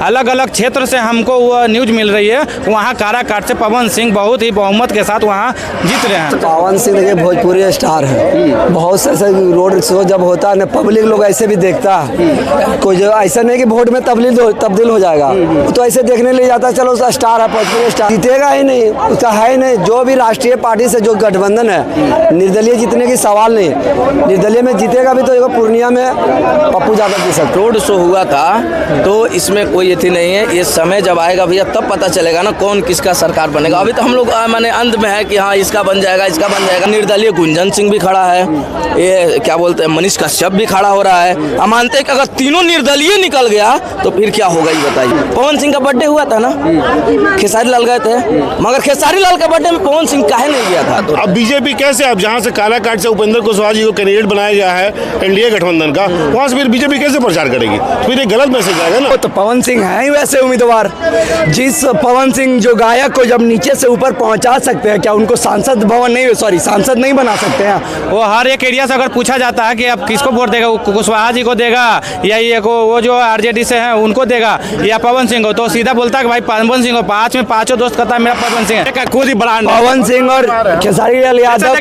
अलग अलग क्षेत्र से हमको वो न्यूज मिल रही है, वहाँ काराकाट से पवन सिंह बहुत ही बहुमत के साथ वहाँ जीत रहे हैं। पवन सिंह देखिए भोजपुरी स्टार है, बहुत से ऐसे रोड शो जब होता है ना पब्लिक लोग ऐसे भी देखता है, कोई जो ऐसा नहीं कि वोट में तब्दील हो जाएगा, तो ऐसे देखने ले जाता है चलो उसका स्टार है, भोजपुरी स्टार जीतेगा ही नहीं, उसका है नहीं। जो भी राष्ट्रीय पार्टी से जो गठबंधन है निर्दलीय जीतने की सवाल नहीं, निर्दलीय में जीतेगा भी तो पूर्णिया में पप्पू यादव जी सकते। रोड शो हुआ था तो इसमें कोई अथी नहीं है, ये समय जब आएगा भैया तब पता चलेगा ना कौन किसका सरकार बनेगा। अभी तो हम लोग माने अंत में है कि हाँ इसका बन जाएगा, इसका बन जाएगा। निर्दलीय गुंजन सिंह भी खड़ा है, ये क्या बोलते हैं मनीष कश्यप भी खड़ा हो रहा है। हम मानते हैं कि अगर तीनों निर्दलीय निकल गया तो फिर क्या होगा ये बताइए। पवन सिंह का बर्थडे हुआ था ना, खेसारी लाल गए थे, मगर खेसारी लाल का बर्थडे में पवन सिंह काहे नहीं गया था। अब बीजेपी कैसे, अब जहाँ से काराकाट से उपेंद्र कुशवाहा जी को कैंडिडेट बनाया गया है एनडीए गठबंधन का, वहाँ से फिर बीजेपी कैसे प्रचार करेगी, फिर ये गलत मैसेज आएगा ना। तो पवन सिंह है ही वैसे उम्मीदवार, जिस पवन सिंह जो गायक को जब नीचे से ऊपर पहुंचा सकते हैं, क्या उनको सांसद नहीं बना सकते हैं। वो हर एक एरिया से अगर पूछा जाता है कि अब किसको वोट देगा, कुशवाहा जी को देगा या ये को वो जो आरजेडी से हैं उनको देगा या पवन सिंह को, तो सीधा बोलता है कि भाई पवन सिंह को। पांच में पांचों दोस्त कहता है मेरा पवन सिंह है, खुद ही बड़ा पवन सिंह और खेसारी लाल यादव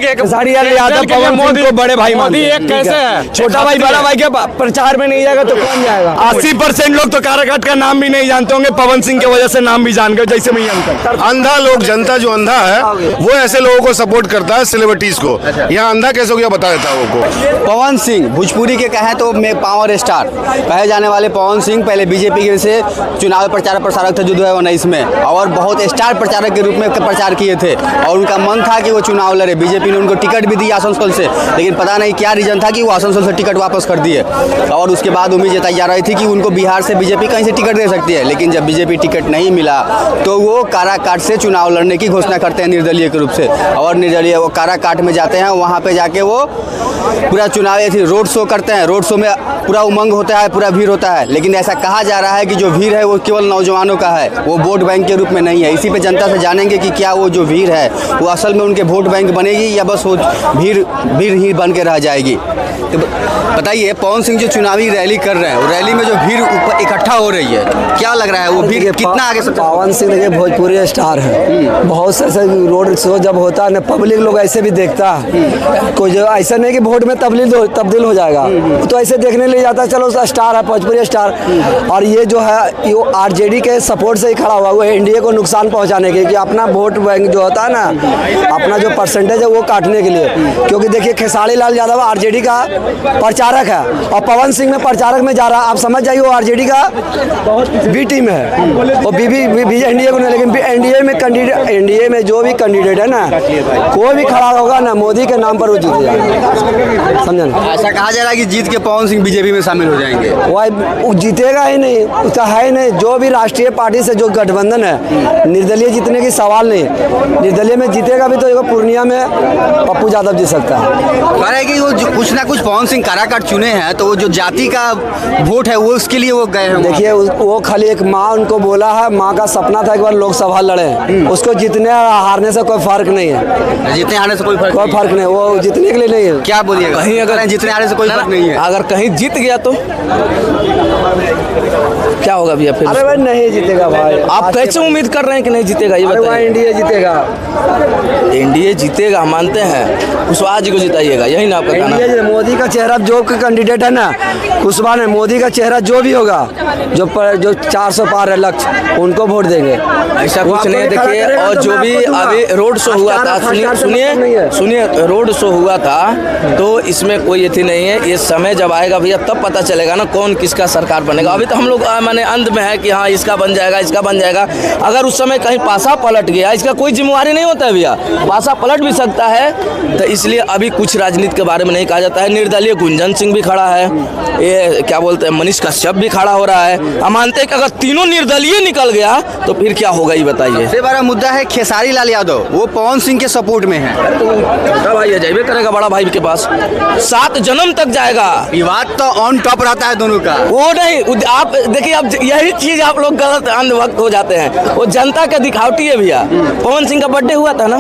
पवन सिंह को बड़े भाई मोदी एक कैसे है, छोटा भाई बड़ा भाई के प्रचार में नहीं जाएगा तो कौन जाएगा। 80% लोग तो काराकाट का नाम भी नहीं जानते होंगे, पवन सिंह की वजह से नाम भी जान गए, जैसे मैं जानता। अंधा लोग, जनता जो अंधा है वो ऐसे लोगों को सपोर्ट करता है, सेलिब्रिटीज को। यहाँ अंधा कैसे हो गया बता देता हूँ आपको। पवन सिंह भोजपुरी के कहें तो में पावर स्टार कहे जाने वाले पवन सिंह पहले बीजेपी के से चुनाव प्रचारक थे जो 2019 में, और बहुत स्टार प्रचारक के रूप में प्रचार किए थे, और उनका मन था कि वो चुनाव लड़े। बीजेपी ने उनको टिकट भी दी आसनसोल से, लेकिन पता नहीं क्या रीजन था कि वो आसनसोल से टिकट वापस कर दिए, और उसके बाद उम्मीद जताई जा रही थी कि उनको बिहार से बीजेपी कहीं से टिकट दे सकती है। लेकिन जब बीजेपी टिकट नहीं मिला तो वो काराकाट से चुनाव लड़ने की घोषणा करते हैं निर्दलीय के रूप से, और निर्दलीय वो काराकाट में जाते हैं, वहाँ पे जाके वो पूरा चुनावी रोड शो करते हैं। रोड शो में पूरा उमंग होता है, पूरा भीड़ होता है, लेकिन ऐसा कहा जा रहा है कि जो भीड़ है वो केवल नौजवानों का है, वो वोट बैंक के रूप में नहीं है। इसी पे जनता से जानेंगे कि क्या वो जो भीड़ है वो असल में उनके वोट बैंक बनेगी या बस वो भीड़ ही बन के रह जाएगी। तो बताइए पवन सिंह जो चुनावी रैली कर रहे हैं, रैली में जो भीड़ इकट्ठा हो रही है, क्या लग रहा है वो भीड़ कितना आगे से। पवन सिंह देखिए भोजपुरी स्टार है, बहुत से ऐसे रोड शो जब होता है ना पब्लिक लोग ऐसे भी देखता है, कोई जो ऐसा नहीं कि वोट में तब्दील हो जाएगा, तो ऐसे देखने ले जाता है चलो उसका स्टार है, भोजपुरी स्टार। और ये जो है ये आरजेडी के सपोर्ट से ही खड़ा हुआ, वो एनडीए को नुकसान पहुंचाने के, कि अपना वोट बैंक जो होता है ना, अपना जो परसेंटेज है वो काटने के लिए। क्योंकि देखिए खेसारी लाल यादव आरजेडी का प्रचारक है और पवन सिंह में प्रचारक में जा रहा है, आप समझ जाइए वो आरजेडी का बी टीम है, वो बी एनडीए को नहीं। लेकिन एनडीए में जो भी कैंडिडेट है ना, कोई भी खड़ा होगा ना मोदी के नाम पर वो जीत जाएगा, समझे ना। ऐसा कहा जा रहा है कि जीत के पवन सिंह बीजेपी में शामिल हो जाएंगे, वो जीतेगा ही नहीं, उसका है नहीं। जो भी राष्ट्रीय पार्टी से जो गठबंधन है निर्दलीय जीतने की सवाल नहीं, निर्दलीय में जीतेगा भी तो पूर्णिया में पप्पू यादव जीत सकता है। कह रहे कि वो कुछ ना कुछ पवन सिंह काराकाट चुने हैं, तो वो जो जाति का वोट है वो उसके लिए वो गए हैं। देखिए वो खाली एक माँ उनको बोला है, माँ का सपना था एक बार लोकसभा लड़े, उसको जीतने और हारने से कोई फर्क नहीं है, जीतने हारने से कोई फर्क नहीं, वो जीतने के लिए नहीं है। क्या बोलिए, कहीं अगर जीतने हारने से कोई फर्क नहीं है, अगर कहीं जीत गया तो क्या होगा भैया फिर। अरे भाई नहीं जीतेगा भाई, आप कैसे उम्मीद कर रहे हैं कि नहीं जीतेगा ये बताइए। एनडीए जीतेगा, एनडीए जीतेगा मानते हैं, कुशवाहा जी को जिताइएगा, यही ना आपका कहना। मोदी का चेहरा जो कैंडिडेट है ना, कुशवाहा ने मोदी का चेहरा जो भी होगा, जो 400 पार है लक्ष्य, उनको वोट देंगे। ऐसा कुछ नहीं है देखिए। और जो भी अभी रोड शो हुआ था, सुनिए रोड शो हुआ था तो इसमें कोई अथी नहीं है, ये समय जब आएगा भैया तब पता चलेगा ना कौन किसका सरकार बनेगा। अभी तो हम लोग माने अंत में है कि हाँ इसका बन जाएगा, इसका बन जाएगा। अगर उस समय कहीं पासा पलट गया, इसका कोई जिम्मेवारी नहीं होता है भैया, पासा पलट भी सकता है। तो इसलिए अभी कुछ राजनीति के बारे में नहीं कहा जाता है। निर्दलीय गुंजन सिंह भी खड़ा है, ये क्या बोलते हैं मनीष कश्यप भी खड़ा हो रहा है। हम मानते हैं कि अगर तीनों निर्दलीय निकल गया तो फिर क्या होगा ये बताइए। सबसे बड़ा मुद्दा है खेसारी लाल यादव, वो पवन सिंह के सपोर्ट में है। छोटा भाई है, जाइए करेगा बड़ा भाई के पास, 7 जन्म तक जाएगा। विवाद तो ऑन टॉप रहता है दोनों का, वो नहीं। आप देखिए, अब यही चीज आप लोग गलत अंधभक्त हो जाते हैं। वो जनता का दिखावटी है भैया। पवन सिंह का बर्थडे हुआ था ना,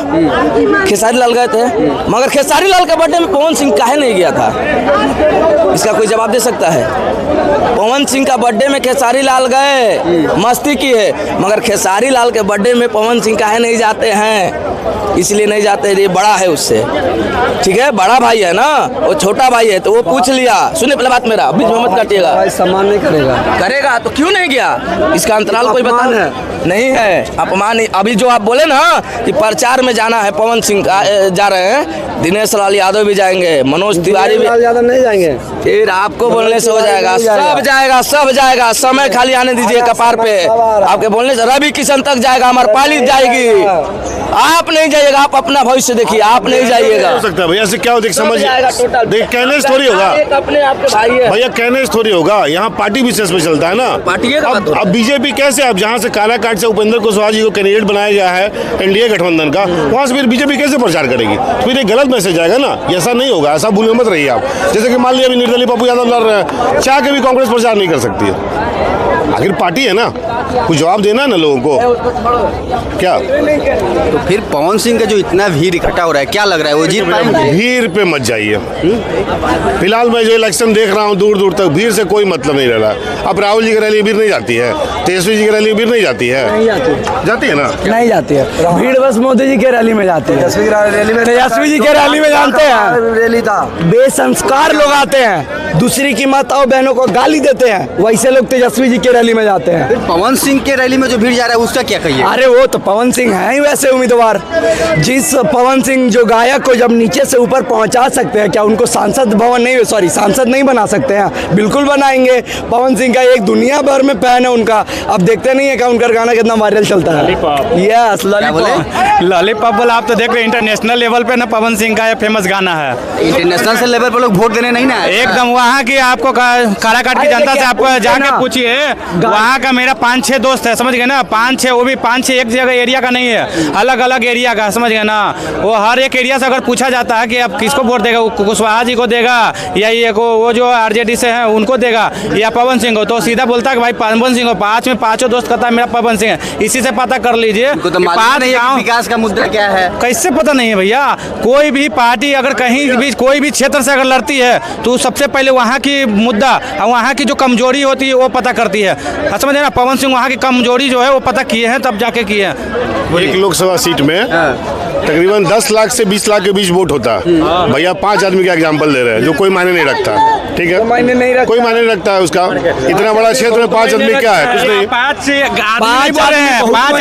खेसारी लाल गए थे, मगर खेसारी लाल का बर्थडे में पवन सिंह काहे नहीं गया था, इसका कोई जवाब दे सकता है। पवन सिंह का बर्थडे में खेसारी लाल गए, मस्ती की है, मगर खेसारी लाल के बर्थडे में पवन सिंह काहे नहीं जाते हैं? इसलिए नहीं जाते, ये बड़ा है उससे, ठीक है, बड़ा भाई है ना, वो छोटा भाई है तो वो पूछ लिया। सुनिए पहले बात मेरा, बीच में मत काटिएगा। भाई सम्मान नहीं करेगा, करेगा तो क्यों नहीं गया? इसका अंतराल कोई बता है नहीं है, अपमान नहीं। अभी जो आप बोले ना कि प्रचार में जाना है, पवन सिंह जा रहे हैं, दिनेश लाल यादव भी जाएंगे, मनोज तिवारी भी, ज्यादा नहीं जाएंगे। फिर आपको बोलने से हो जाएगा, सब जाएगा, सब जाएगा, समय खाली आने दीजिए कपार पे। आपके बोलने से रवि किशन तक जाएगा, अमरपाली जाएगी, आप नहीं जाइएगा। आप अपना भविष्य देखिए, आप नहीं जाइएगा। हो सकता है भैया, ऐसे क्या हो, देख समझ देख कहने से थोड़ी होगा अपने आपके भाई है भैया, कहने से थोड़ी होगा, यहाँ पार्टी विशेष में चलता है ना। पार्टी है। अब बीजेपी कैसे, अब जहाँ से कालाकाट से उपेंद्र कुशवाहा जी को कैंडिडेट बनाया गया है एनडीए गठबंधन का, वहाँ से फिर बीजेपी कैसे प्रचार करेगी? फिर एक गलत मैसेज आएगा ना, ऐसा नहीं होगा, ऐसा भूल मत रहिए आप। जैसे कि मान लिया अभी निर्दलीय पप्पू यादव लड़ रहे हैं, चाह के भी कांग्रेस प्रचार नहीं कर सकती है, आखिर पार्टी है ना, कुछ जवाब देना है ना लोगों को। क्या तो फिर पवन सिंह का जो इतना भीड़ इकट्ठा हो रहा है, क्या लग रहा है वो जीत पाएंगे? भीड़ पे मत जाइए। फिलहाल मैं जो इलेक्शन देख रहा हूँ, दूर दूर तक भीड़ से कोई मतलब नहीं रह रहा। अब राहुल जी की रैली भीड़ नहीं जाती है, तेजस्वी जी की रैली भीड़ नहीं जाती है, जाती है ना, नहीं जाती है भीड़, बस मोदी जी के रैली में जाती है। तेजस्वी जी के रैली में जानते हैं रैली था, बेसंस्कार लोग आते हैं, दूसरी की माताओं बहनों को गाली देते हैं, वैसे लोग तेजस्वी जी के रैली में जाते हैं। फिर पवन सिंह के रैली में जो भीड़ जा रहा है उसका क्या कहिए? अरे वो तो पवन सिंह है ही वैसे उम्मीदवार। जिस पवन सिंह जो गायक को जब नीचे से ऊपर पहुंचा सकते हैं, क्या उनको सांसद भवन नहीं, सॉरी सांसद नहीं बना सकते हैं? बिल्कुल बनाएंगे। पवन सिंह का एक दुनिया भर में फैन है उनका। अब देखते नहीं है क्या उनका गाना कितना वायरल चलता है? यस लॉलीपॉप बोला, आप तो देख रहे इंटरनेशनल लेवल पे ना पवन सिंह का फेमस गाना है। इंटरनेशनल से लेवल पर लोग वोट देने नहीं ना, एकदम वहाँ की आपको कालाकाट की जनता से आपको जाके पूछिए, वहाँ का मेरा 5-6 दोस्त है, समझ गए ना, 5-6, वो भी 5-6 एक जगह एरिया का नहीं है, अलग अलग एरिया का, समझ गए ना। वो हर एक एरिया से अगर पूछा जाता है कि अब किसको वोट देगा, कुशवाहा जी को देगा या ये को वो जो आरजेडी से हैं उनको देगा या पवन सिंह को, तो सीधा बोलता है कि भाई पवन सिंह को, 5 में 5 दोस्त कहता है मेरा पवन सिंह है। इसी से पता कर लीजिए विकास का मुद्दा क्या है, कैसे पता नहीं है भैया। कोई भी पार्टी अगर कहीं भी कोई भी क्षेत्र से अगर लड़ती है तो सबसे पहले वहाँ की मुद्दा और वहाँ की जो कमजोरी होती है वो पता करती है, समझे ना। पवन सिंह वहाँ की कमजोरी जो है वो पता किए हैं, तब जाके किए हैं। एक लोकसभा सीट में तकरीबन 10 लाख से 20 लाख के बीच वोट होता है। भैया 5 आदमी का एग्जाम्पल दे रहे हैं, जो कोई मायने नहीं रखता, ठीक है, कोई मायने नहीं रखता है उसका। इतना बड़ा क्षेत्र में 5 आदमी क्या है, कुछ नहीं। 5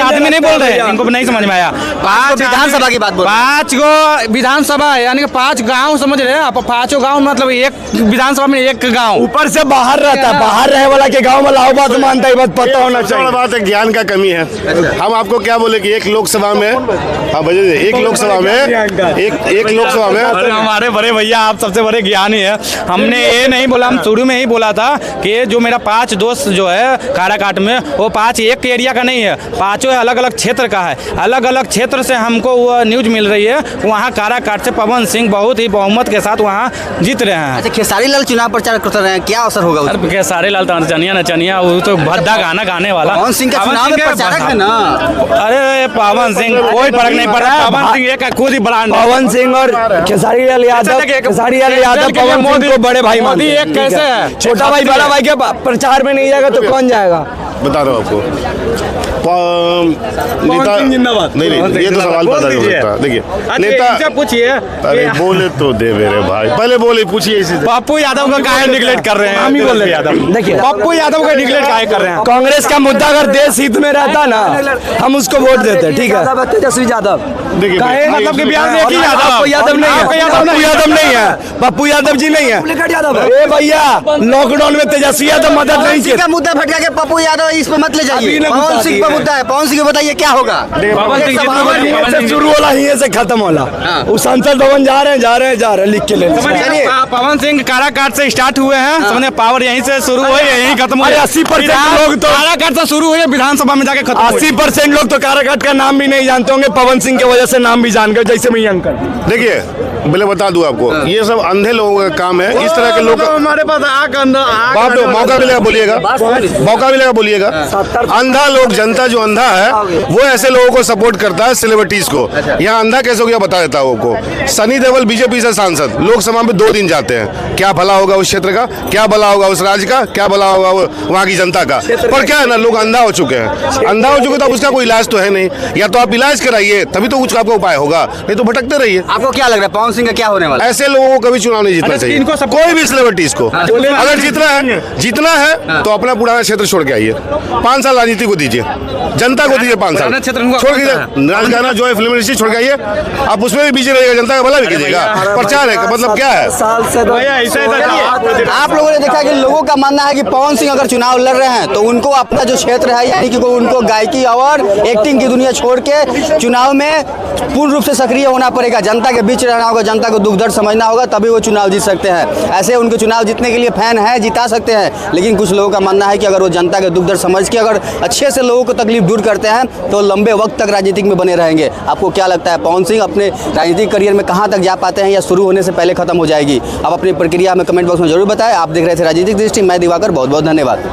आदमी नहीं बोल रहे हैं, इनको नहीं समझ में आया। 5 विधानसभा की बात बोल, 5 गो विधानसभा है, यानी कि 5 गांव, समझ रहे हैं आप। 5 गांव मतलब एक विधानसभा में एक गांव, ऊपर से बाहर रहता है, बाहर रहे वाला के गाँव वाला बात मानता है, बात पता होना चाहिए। बात है, ज्ञान का कमी है। हम आपको क्या बोले कि एक लोकसभा में, हाँ भैया, एक लोकसभा में हमारे बड़े भैया आप सबसे बड़े ज्ञानी है। हमने ये नहीं बोला, हम शुरू में ही बोला था कि जो मेरा 5 दोस्त जो है काराकाट में, वो 5 एक एरिया का नहीं है, 5 अलग अलग क्षेत्र का है। अलग अलग क्षेत्र से हमको वो न्यूज मिल रही है, वहाँ काराकाट से पवन सिंह बहुत ही बहुमत के साथ वहाँ जीत रहे हैं। अच्छा, खेसारी लाल चुनाव प्रचार कर रहे हैं, क्या असर होगा उसका? खेसारी लाल नचनिया वो तो भद्दा गाना गाने वाला। पवन सिंह का चुनाव में प्रचारक है ना। अरे पवन सिंह कोई फर्क नहीं पड़ रहा, पवन सिंह एक खुद ही ब्रांड है। पवन सिंह और खेसारी लाल यादव पवन सिंह को बड़े भाई मानते हैं। एक कैसे है, छोटा भाई बड़ा भाई के प्रचार में नहीं जाएगा तो कौन जाएगा? बता रहा हूँ आपको। नेता नहीं, ये तो सवाल पता नहीं सकता। देखिए नेता पूछिए, अरे बोले तो दे मेरे भाई, पहले बोले पूछिए इसी से। पप्पू यादव का काहे निगलेक्ट कर रहे हैं? हम ही बोल रहे हैं। देखिए पप्पू यादव का निगलेक्ट काहे कर रहे हैं? कांग्रेस का मुद्दा अगर देश हित में रहता ना, हम उसको वोट देते, ठीक है। तेजस्वी यादव देखिए मतलब कि बिहार में एक ही यादव नहीं है, पप्पू यादव जी नहीं है। ए भैया, लॉकडाउन में तेजस्वी यादव मदद नहीं किया। का मुद्दा भटका के पप्पू यादव इस पे मत ले जाइए। पवन सिंह का मुद्दा है, पवन सिंह को बताइए क्या होगा। शुरू होला ही से खत्म होला। वो संसद भवन जा रहे हैं लिख के ले। पवन सिंह काराकाट से स्टार्ट हुए हैं, समझे, पावर यहीं से शुरू हुई, यहीं खत्म हुई। 80% लोग तो काराकाट से शुरू हुई है, विधानसभा में जाके खत्म हुई। 80% लोग तो काराकाट का नाम भी नहीं जानते होंगे, पवन सिंह की वजह से नाम भी जान गए, जैसे मैं अंकल। देखिए पहले बता दूं आपको, ये सब अंधे लोगों का काम है। इस तरह के लोग हमारे पास बाप रे, मौका मिलेगा बोलिएगा, मौका मिलेगा बोलिएगा। अंधा लोग, जनता जो अंधा है वो ऐसे लोगों को सपोर्ट करता है, सेलिब्रिटीज को। यहाँ अंधा कैसे हो गया बता देता हूँ आपको। सनी देओल बीजेपी से सांसद लोकसभा में 2 दिन जाते हैं, क्या भला होगा उस क्षेत्र का, क्या भला होगा उस राज्य का, क्या भला होगा वहाँ की जनता का। पर क्या है ना, लोग अंधा हो चुके हैं, अंधा हो चुके तो अब उसका कोई इलाज तो है नहीं। या तो आप इलाज कराइए तभी तो कुछ आपका उपाय होगा, नहीं तो भटकते रहिए। आपको क्या लग रहा है पवन सिंह का क्या होने वाला है? ऐसे लोगों को कभी चुनाव नहीं जीतना चाहिए, इनको सब- कोई भी सेलिब्रिटीज को। अगर जीतना है तो अपना पुराना क्षेत्र छोड़ के आइए, 5 साल राजनीति को दीजिए, जनता को दीजिए 5 साल पुराना क्षेत्र उनको छोड़ के अपना राजगाना जो है फिल्म इंडस्ट्री छोड़ के आइए, आप उसमें भी बिजी रहिएगा, जनता का भला भी कीजिएगा। प्रचार है मतलब क्या है। साल से तो आप लोगों ने देखा कि लोगों का मानना है कि पवन सिंह अगर चुनाव लड़ रहे हैं तो उनको अपना जो क्षेत्र है, यानी कि उनको गायकी और एक्टिंग की दुनिया छोड़ के चुनाव में पूर्ण रूप से सक्रिय होना पड़ेगा, जनता के बीच रहना होगा, जनता को दुख दर्द समझना होगा, तभी वो चुनाव जीत सकते हैं। ऐसे उनके चुनाव जीतने के लिए फैन है, जिता सकते हैं, लेकिन कुछ लोगों का मानना है कि अगर वो जनता के दुख दर्द समझ के अगर अच्छे से लोगों को तकलीफ दूर करते हैं तो लंबे वक्त तक राजनीतिक में बने रहेंगे। आपको क्या लगता है पवन सिंह अपने राजनीतिक करियर में कहाँ तक जा पाते हैं, या शुरू होने से पहले खत्म हो जाएगी? आप अपनी प्रक्रिया में कमेंट बॉक्स में जरूर बताएं। आप देख रहे थे राजनीतिक दृष्टि, मैं दिवाकर, बहुत बहुत धन्यवाद।